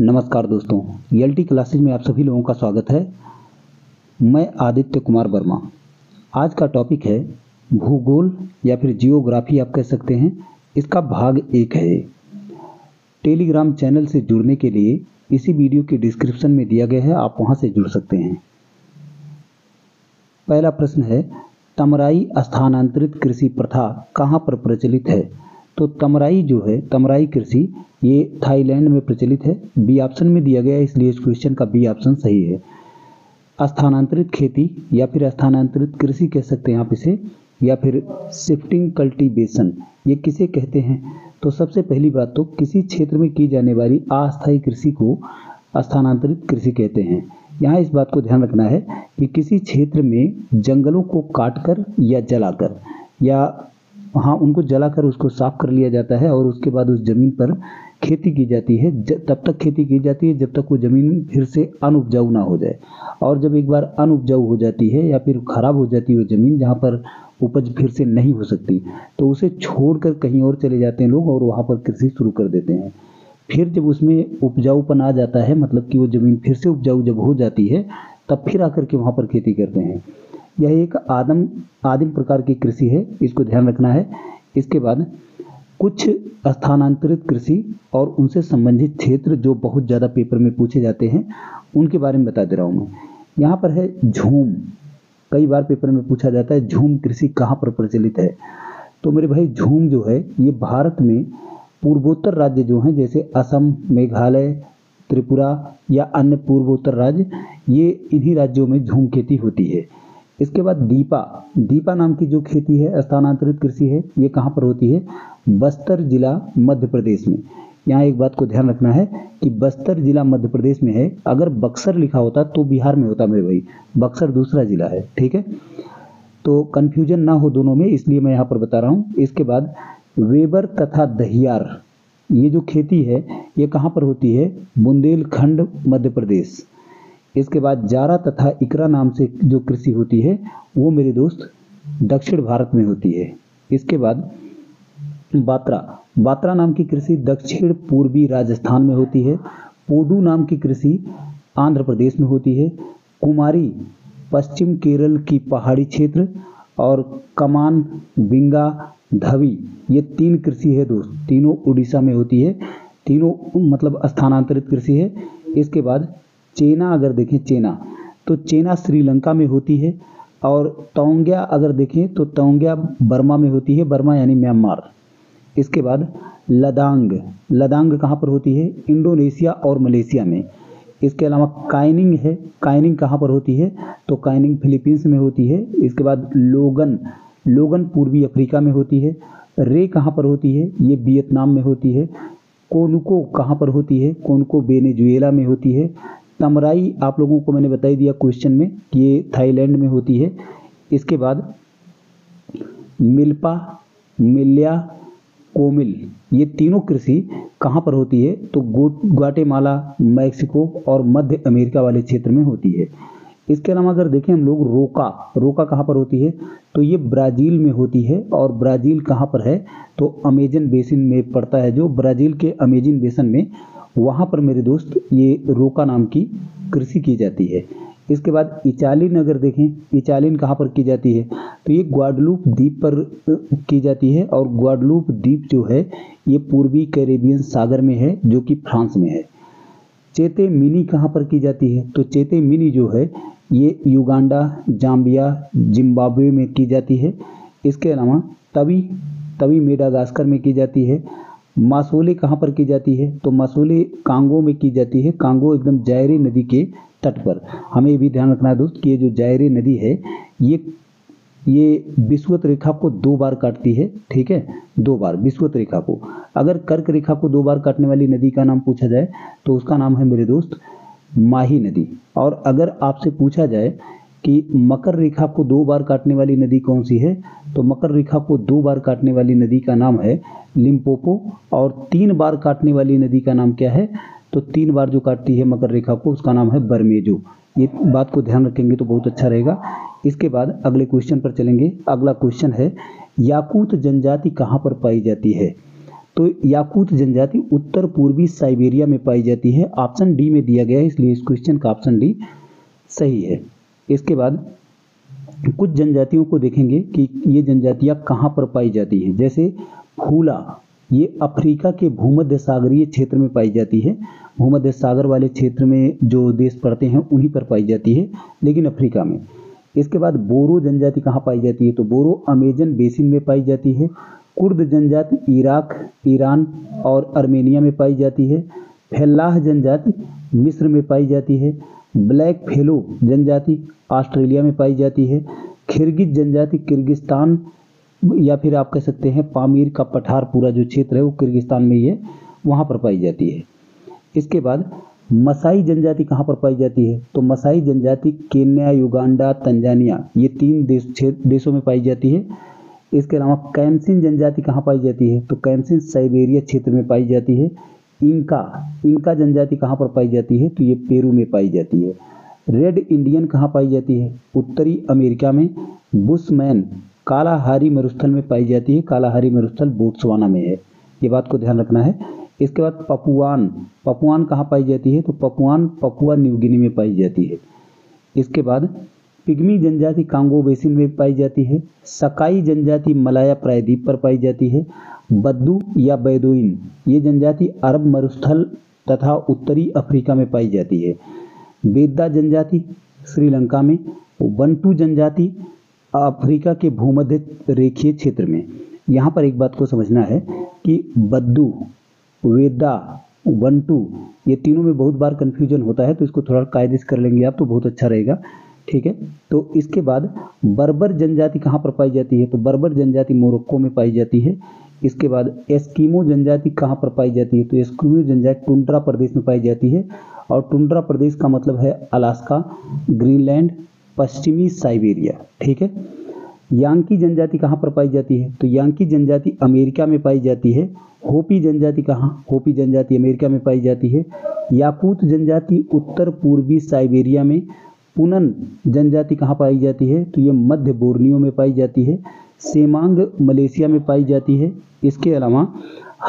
नमस्कार दोस्तों, LT classes में आप सभी लोगों का स्वागत है। मैं आदित्य कुमार वर्मा। आज का टॉपिक है भूगोल या फिर जियोग्राफी आप कह सकते हैं। इसका भाग 1 है। टेलीग्राम चैनल से जुड़ने के लिए इसी वीडियो के डिस्क्रिप्शन में दिया गया है, आप वहां से जुड़ सकते हैं। पहला प्रश्न है, तमराई स्थानांतरित कृषि प्रथा कहाँ पर प्रचलित है? तो तमराई जो है, तमराई कृषि ये थाईलैंड में प्रचलित है। बी ऑप्शन में दिया गया है, इसलिए इस क्वेश्चन का बी ऑप्शन सही है। स्थानांतरित खेती या फिर स्थानांतरित कृषि कह सकते हैं आप इसे, या फिर शिफ्टिंग कल्टीवेशन, ये किसे कहते हैं? तो सबसे पहली बात तो किसी क्षेत्र में की जाने वाली अस्थायी कृषि को स्थानांतरित कृषि कहते हैं। यहाँ इस बात को ध्यान रखना है कि किसी क्षेत्र में जंगलों को काटकर या जलाकर, या उनको जलाकर उसको साफ कर लिया जाता है और उसके बाद उस जमीन पर खेती की जाती है। तब तक खेती की जाती है जब तक वो जमीन फिर से अनउपजाऊ ना हो जाए। और जब एक बार अनउपजाऊ हो जाती है या फिर खराब हो जाती है वो जमीन, जहाँ पर उपज फिर से नहीं हो सकती, तो उसे छोड़कर कहीं और चले जाते हैं लोग और वहाँ पर कृषि शुरू कर देते हैं। फिर जब उसमें उपजाऊपन आ जाता है, मतलब कि वो जमीन फिर से उपजाऊ जब हो जाती है, तब फिर आकर के वहाँ पर खेती करते हैं। यह एक आदिम प्रकार की कृषि है, इसको ध्यान रखना है। इसके बाद कुछ स्थानांतरित कृषि और उनसे संबंधित क्षेत्र जो बहुत ज़्यादा पेपर में पूछे जाते हैं, उनके बारे में बता दे रहा हूँ मैं। यहाँ पर है झूम। कई बार पेपर में पूछा जाता है झूम कृषि कहाँ पर प्रचलित है? तो मेरे भाई, झूम जो है ये भारत में पूर्वोत्तर राज्य जो हैं, जैसे असम, मेघालय, त्रिपुरा या अन्य पूर्वोत्तर राज्य, ये इन्हीं राज्यों में झूम खेती होती है। इसके बाद दीपा नाम की जो खेती है, स्थानांतरित कृषि है, ये कहाँ पर होती है? बस्तर जिला मध्य प्रदेश में। यहाँ एक बात को ध्यान रखना है कि बस्तर जिला मध्य प्रदेश में है। अगर बक्सर लिखा होता तो बिहार में होता मेरे भाई, बक्सर दूसरा जिला है, ठीक है? तो कन्फ्यूजन ना हो दोनों में, इसलिए मैं यहाँ पर बता रहा हूँ। इसके बाद वेबर तथा दहियार, ये जो खेती है ये कहाँ पर होती है? बुंदेलखंड मध्य प्रदेश। इसके बाद जारा तथा इकरा नाम से जो कृषि होती है वो मेरे दोस्त दक्षिण भारत में होती है। इसके बाद बात्रा नाम की कृषि दक्षिण पूर्वी राजस्थान में होती है। पोडू नाम की कृषि आंध्र प्रदेश में होती है। कुमारी पश्चिम केरल की पहाड़ी क्षेत्र, और कमान, बिंगा, धवी, ये 3 कृषि है दोस्त, तीनों उड़ीसा में होती है। तीनों मतलब स्थानांतरित कृषि है। इसके बाद चेना अगर देखें, तो चेना श्रीलंका में होती है। और तोंग्या अगर देखें तो तोंग्या बर्मा में होती है, बर्मा यानी म्यांमार। इसके बाद लदांग कहाँ पर होती है? इंडोनेशिया और मलेशिया में। इसके अलावा काइनिंग कहाँ पर होती है? तो काइनिंग फिलीपींस में होती है। इसके बाद लोगन पूर्वी अफ्रीका में होती है। रे कहाँ पर होती है? ये वियतनाम में होती है। कोनुको कहाँ पर होती है? कोनुको वेनेजुएला में होती है। तमराई आप लोगों को मैंने बता ही दिया क्वेश्चन में कि ये थाईलैंड में होती है। इसके बाद मिल्पा, मिल्या, कोमिल, ये तीनों कृषि कहाँ पर होती है? तो ग्वाटेमाला, मैक्सिको और मध्य अमेरिका वाले क्षेत्र में होती है। इसके अलावा अगर देखें हम लोग रोका कहाँ पर होती है? तो ये ब्राज़ील में होती है। और ब्राज़ील कहाँ पर है? तो अमेजन बेसिन में पड़ता है, जो ब्राज़ील के अमेजन बेसिन में, वहाँ पर मेरे दोस्त ये रोका नाम की कृषि की जाती है। इसके बाद इचालिन अगर देखें, इचालिन कहाँ पर की जाती है? तो ये ग्वाडलूप द्वीप पर की जाती है। और ग्वाडलूप द्वीप जो है ये पूर्वी कैरेबियन सागर में है, जो कि फ्रांस में है। चेते मिनी कहाँ पर की जाती है? तो चेते मिनी जो है ये युगांडा, जाम्बिया, जिम्बाब्वे में की जाती है। इसके अलावा तवी मेडागास्कर में की जाती है। मासोले कहाँ पर की जाती है? तो मासोले कांगो में की जाती है। कांगो एकदम जायरे नदी के तट पर। हमें ये भी ध्यान रखना है दोस्त कि ये जो जायरे नदी है ये विषुवत रेखा को 2 बार काटती है, ठीक है? 2 बार विषुवत रेखा को। अगर कर्क रेखा को 2 बार काटने वाली नदी का नाम पूछा जाए तो उसका नाम है मेरे दोस्त माही नदी। और अगर आपसे पूछा जाए कि मकर रेखा को 2 बार काटने वाली नदी कौन सी है, तो मकर रेखा को 2 बार काटने वाली नदी का नाम है लिम्पोपो। और 3 बार काटने वाली नदी का नाम क्या है? तो 3 बार जो काटती है मकर रेखा को उसका नाम है बरमेजो। ये बात को ध्यान रखेंगे तो बहुत अच्छा रहेगा। इसके बाद अगले क्वेश्चन पर चलेंगे। अगला क्वेश्चन है, याकूत जनजाति कहाँ पर पाई जाती है? तो याकूत जनजाति उत्तर पूर्वी साइबेरिया में पाई जाती है। ऑप्शन डी में दिया गया है, इसलिए इस क्वेश्चन का ऑप्शन डी सही है। इसके बाद कुछ जनजातियों को देखेंगे कि ये जनजातियां कहाँ पर पाई जाती हैं। जैसे फूला, ये अफ्रीका के भूमध्य सागरीय क्षेत्र में पाई जाती है। भूमध्य सागर वाले क्षेत्र में जो देश पड़ते हैं उन्हीं पर पाई जाती है, लेकिन अफ्रीका में। इसके बाद बोरो जनजाति कहाँ पाई जाती है, तो बोरो अमेजन बेसिन में पाई जाती है। कुर्द जनजाति इराक, ईरान और अर्मेनिया में पाई जाती है। फेल्लाह जनजाति मिस्र में पाई जाती है। ब्लैक फेलो जनजाति ऑस्ट्रेलिया में पाई जाती है। किर्गिज जनजाति किर्गिस्तान, या फिर आप कह सकते हैं पामीर का पठार पूरा जो क्षेत्र है वो किर्गिस्तान में ही है, वहाँ पर पाई जाती है। इसके बाद मसाई जनजाति कहाँ पर पाई जाती है, तो मसाई जनजाति केन्या, युगांडा, तंजानिया, ये 3 देशों में पाई जाती है। इसके अलावा कैमसिन जनजाति कहाँ पाई जाती है, तो कैमसिन साइबेरिया क्षेत्र में पाई जाती है। इंका जनजाति कहाँ पर पाई जाती है, तो ये पेरू में पाई जाती है। रेड इंडियन कहाँ पाई जाती है, उत्तरी अमेरिका में। बुशमैन कालाहारी मरुस्थल में पाई जाती है। कालाहारी मरुस्थल बोत्सवाना में है, ये बात को ध्यान रखना है। इसके बाद पपुआन कहाँ पाई जाती है, तो पपुआन पपुआ न्यू गिनी में पाई जाती है। इसके बाद पिग्मी जनजाति कांगो बेसिन में पाई जाती है। सकाई जनजाति मलाया प्रायद्वीप पर पाई जाती है। बद्दू या बेदुइन, ये जनजाति अरब मरुस्थल तथा उत्तरी अफ्रीका में पाई जाती है। बेद्दा जनजाति श्रीलंका में। बंटू जनजाति अफ्रीका के भूमध्य रेखीय क्षेत्र में। यहाँ पर एक बात को समझना है कि बद्दू, वेदा, बंटू, ये तीनों में बहुत बार कन्फ्यूजन होता है, तो इसको थोड़ा कायदे से कर लेंगे आप तो बहुत अच्छा रहेगा, ठीक है। तो इसके बाद बर्बर जनजाति कहाँ पर पाई जाती है, तो बर्बर जनजाति मोरक्को में पाई जाती है। इसके बाद एस्किमो जनजाति कहाँ पर पाई जाती है, तो एस्किमो जनजाति टुंड्रा प्रदेश में पाई जाती है। और टुंड्रा प्रदेश का मतलब है अलास्का, ग्रीनलैंड, पश्चिमी साइबेरिया, ठीक है। यांकी जनजाति कहाँ पर पाई जाती है, तो यांकी जनजाति अमेरिका में पाई जाती है। होपी जनजाति कहाँ, होपी जनजाति अमेरिका में पाई जाती है। याकूत जनजाति उत्तर पूर्वी साइबेरिया में। पुनन जनजाति कहाँ पाई जाती है, तो ये मध्य बोर्नियो में पाई जाती है। सेमांग मलेशिया में पाई जाती है। इसके अलावा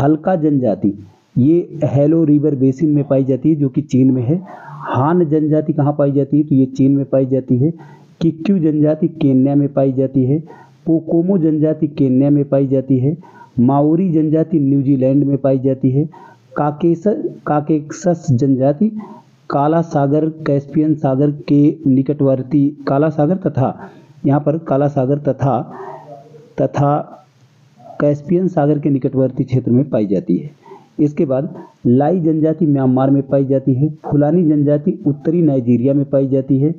हल्का जनजाति ये हेलो रिवर बेसिन में पाई जाती है जो कि चीन में है। हान जनजाति कहाँ पाई जाती है, तो ये चीन में पाई जाती है। किक्यू जनजाति केन्या में पाई जाती है। पोकोमो जनजाति केन्या में पाई जाती है। माओरी जनजाति न्यूजीलैंड में पाई जाती है। काकेक्सस जनजाति काला सागर, कैस्पियन सागर के निकटवर्ती काला सागर तथा यहाँ पर काला सागर तथा कैस्पियन सागर के निकटवर्ती क्षेत्र में पाई जाती है। इसके बाद लाई जनजाति म्यांमार में पाई जाती है। फुलानी जनजाति उत्तरी नाइजीरिया में पाई जाती है।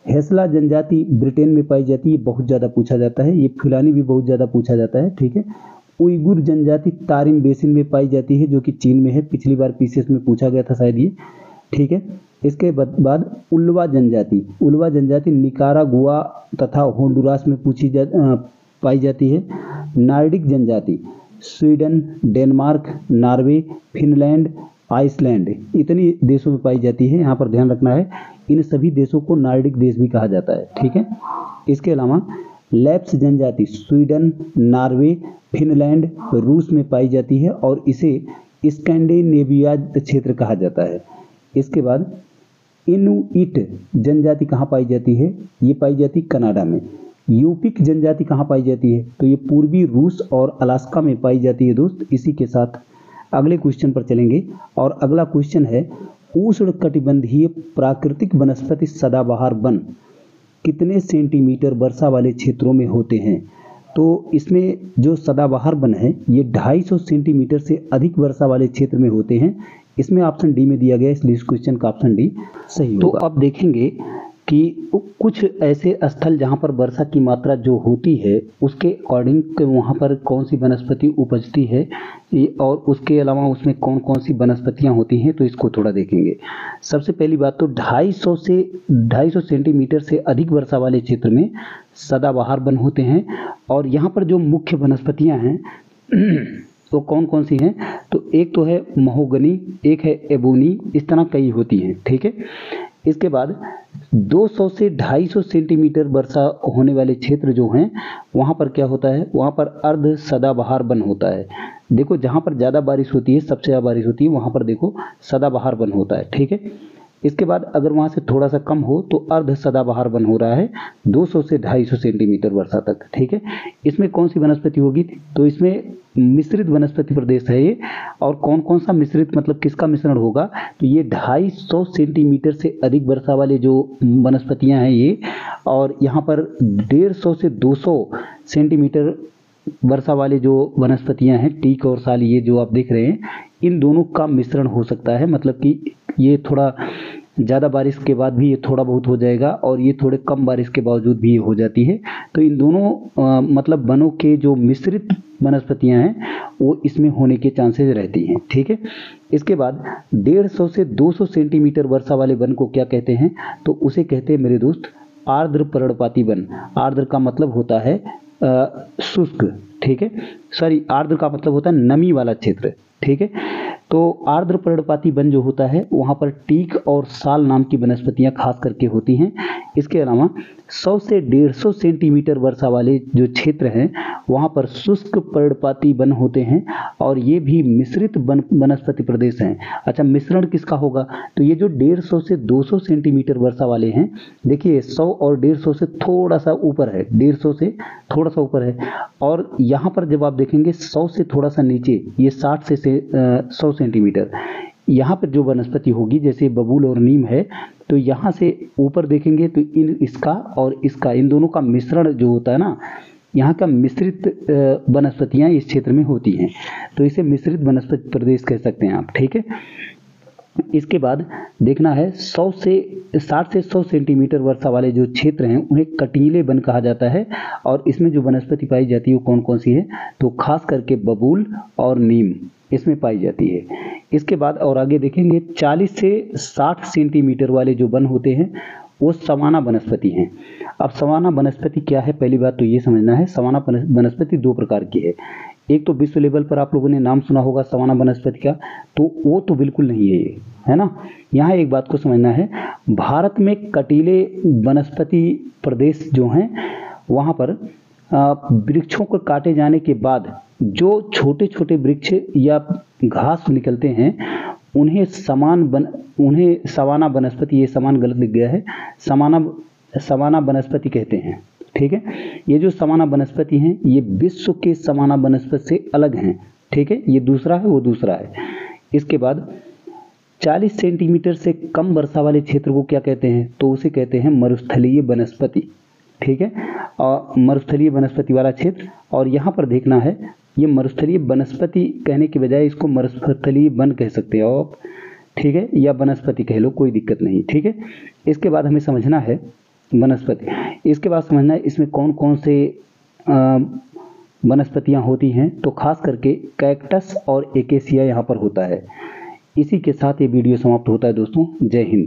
हेसला जनजाति ब्रिटेन में पाई जाती है, बहुत ज़्यादा पूछा जाता है, ये फुलानी भी बहुत ज़्यादा पूछा जाता है, ठीक है। उइगुर जनजाति तारिम बेसिन में पाई जाती है जो कि चीन में है, पिछली बार पीसीएस में पूछा गया था शायद ये, ठीक है। इसके बाद उल्वा जनजाति निकारागुआ तथा होंडुरास में पाई जाती है। नार्डिक जनजाति Sweden, Denmark, Norway, Finland, Iceland, इतनी देशों में पाई जाती है। यहाँ पर ध्यान रखना है इन सभी देशों को नार्डिक देश भी कहा जाता है, ठीक है। इसके अलावा लैप्स जनजाति स्वीडन, नॉर्वे, फिनलैंड, रूस में पाई जाती है और इसे स्कैंडिनेविया क्षेत्र कहा जाता है। इसके बाद इनुइट जनजाति कहाँ पाई जाती है, ये पाई जाती कनाडा में। यूपिक जनजाति कहाँ पाई जाती है, तो ये पूर्वी रूस और अलास्का में पाई जाती है दोस्त। इसी के साथ अगले क्वेश्चन पर चलेंगे और अगला क्वेश्चन है उष्णकटिबंधीय प्राकृतिक वनस्पति सदाबहार वन कितने सेंटीमीटर वर्षा वाले क्षेत्रों में होते हैं। तो इसमें जो सदाबहार वन है ये 250 सेंटीमीटर से अधिक वर्षा वाले क्षेत्र में होते हैं। इसमें ऑप्शन डी में दिया गया, इसलिए इस क्वेश्चन का ऑप्शन डी सही होगा। तो अब देखेंगे कि कुछ ऐसे स्थल जहाँ पर वर्षा की मात्रा जो होती है उसके अकॉर्डिंग वहाँ पर कौन सी वनस्पति उपजती है और उसके अलावा उसमें कौन कौन सी वनस्पतियाँ होती हैं, तो इसको थोड़ा देखेंगे। सबसे पहली बात तो 250 सेंटीमीटर से अधिक वर्षा वाले क्षेत्र में सदाबहार वन होते हैं और यहाँ पर जो मुख्य वनस्पतियाँ हैं तो कौन कौन सी हैं, तो एक तो है महोगनी, एक है एबोनी, इस तरह कई होती हैं, ठीक है। इसके बाद 200 से 250 सेंटीमीटर वर्षा होने वाले क्षेत्र जो हैं वहाँ पर क्या होता है, वहाँ पर अर्ध सदाबहार वन होता है। देखो जहाँ पर ज़्यादा बारिश होती है, सबसे ज़्यादा बारिश होती है, वहाँ पर देखो सदाबहार वन होता है, ठीक है। इसके बाद अगर वहाँ से थोड़ा सा कम हो तो अर्ध सदाबहार वन हो रहा है 200 से 250 सेंटीमीटर वर्षा तक, ठीक है। इसमें कौन सी वनस्पति होगी, तो इसमें मिश्रित वनस्पति प्रदेश है ये। और कौन कौन सा मिश्रित, मतलब किसका मिश्रण होगा, तो ये 250 सेंटीमीटर से अधिक वर्षा वाले जो वनस्पतियां हैं ये, और यहाँ पर 150 से 200 सेंटीमीटर वर्षा वाले जो वनस्पतियां हैं, टीक और साल, ये जो आप देख रहे हैं, इन दोनों का मिश्रण हो सकता है। मतलब कि ये थोड़ा ज़्यादा बारिश के बाद भी ये थोड़ा बहुत हो जाएगा, और ये थोड़े कम बारिश के बावजूद भी ये हो जाती है। तो इन दोनों मतलब वनों के जो मिश्रित वनस्पतियां हैं वो इसमें होने के चांसेस रहती हैं, ठीक है। इसके बाद 150 से 200 सेंटीमीटर वर्षा वाले वन को क्या कहते हैं, तो उसे कहते हैं मेरे दोस्त आर्द्र पर्णपाती वन। आर्द्र का मतलब होता है शुष्क, ठीक है। सॉरी, आर्द्र का मतलब होता है नमी वाला क्षेत्र, ठीक है। तो आर्द्र पर्णपाती वन जो होता है वहाँ पर टीक और साल नाम की वनस्पतियाँ खास करके होती हैं। इसके अलावा 100 से 150 सेंटीमीटर वर्षा वाले जो क्षेत्र हैं वहाँ पर शुष्क पर्णपाती वन होते हैं, और ये भी मिश्रित वनस्पति प्रदेश हैं। अच्छा, मिश्रण किसका होगा, तो ये जो 150 से 200 सेंटीमीटर वर्षा वाले हैं, देखिए 100 और 150 से थोड़ा सा ऊपर है, 150 से थोड़ा सा ऊपर है। और यहाँ पर जब आप देखेंगे 100 से थोड़ा सा नीचे, ये 60 से 100 सेंटीमीटर, यहाँ पर जो वनस्पति होगी जैसे बबूल और नीम है, तो यहाँ से ऊपर देखेंगे तो इसका और इसका, इन दोनों का मिश्रण जो होता है ना, यहाँ का मिश्रित वनस्पतियाँ इस क्षेत्र में होती हैं, तो इसे मिश्रित वनस्पति प्रदेश कह सकते हैं आप, ठीक है। इसके बाद देखना है 100 से 60 से 100 सेंटीमीटर वर्षा वाले जो क्षेत्र हैं उन्हें कटीले वन कहा जाता है, और इसमें जो वनस्पति पाई जाती है वो कौन कौन सी है, तो खास करके बबूल और नीम इसमें पाई जाती है। इसके बाद और आगे देखेंगे 40 से 60 सेंटीमीटर वाले जो वन होते हैं वो सवाना वनस्पति हैं। अब सवाना वनस्पति क्या है, पहली बात तो ये समझना है, सवाना वनस्पति दो प्रकार की है। एक तो विश्व लेवल पर आप लोगों ने नाम सुना होगा सवाना वनस्पति का, तो वो तो बिल्कुल नहीं है ये, है ना। यहाँ एक बात को समझना है, भारत में कटीले वनस्पति प्रदेश जो हैं वहाँ पर वृक्षों को काटे जाने के बाद जो छोटे छोटे वृक्ष या घास निकलते हैं उन्हें सवाना वनस्पति, ये समान गलत लिख गया है, सवाना वनस्पति कहते हैं, ठीक है। ये जो सवाना वनस्पति हैं ये विश्व के सवाना वनस्पति से अलग हैं, ठीक है। ये दूसरा है, वो दूसरा है। इसके बाद 40 सेंटीमीटर से कम वर्षा वाले क्षेत्र को क्या कहते हैं, तो उसे कहते हैं मरुस्थलीय वनस्पति, ठीक है। और मरुस्थलीय वनस्पति वाला क्षेत्र, और यहाँ पर देखना है ये मरुस्थलीय वनस्पति कहने के बजाय इसको मरुस्थलीय वन कह सकते हो आप, ठीक है, या वनस्पति कह लो, कोई दिक्कत नहीं, ठीक है। इसके बाद हमें समझना है वनस्पति, इसके बाद समझना है इसमें कौन कौन से वनस्पतियाँ होती हैं, तो खास करके कैक्टस और एकेसिया यहाँ पर होता है। इसी के साथ ये वीडियो समाप्त होता है दोस्तों। जय हिंद।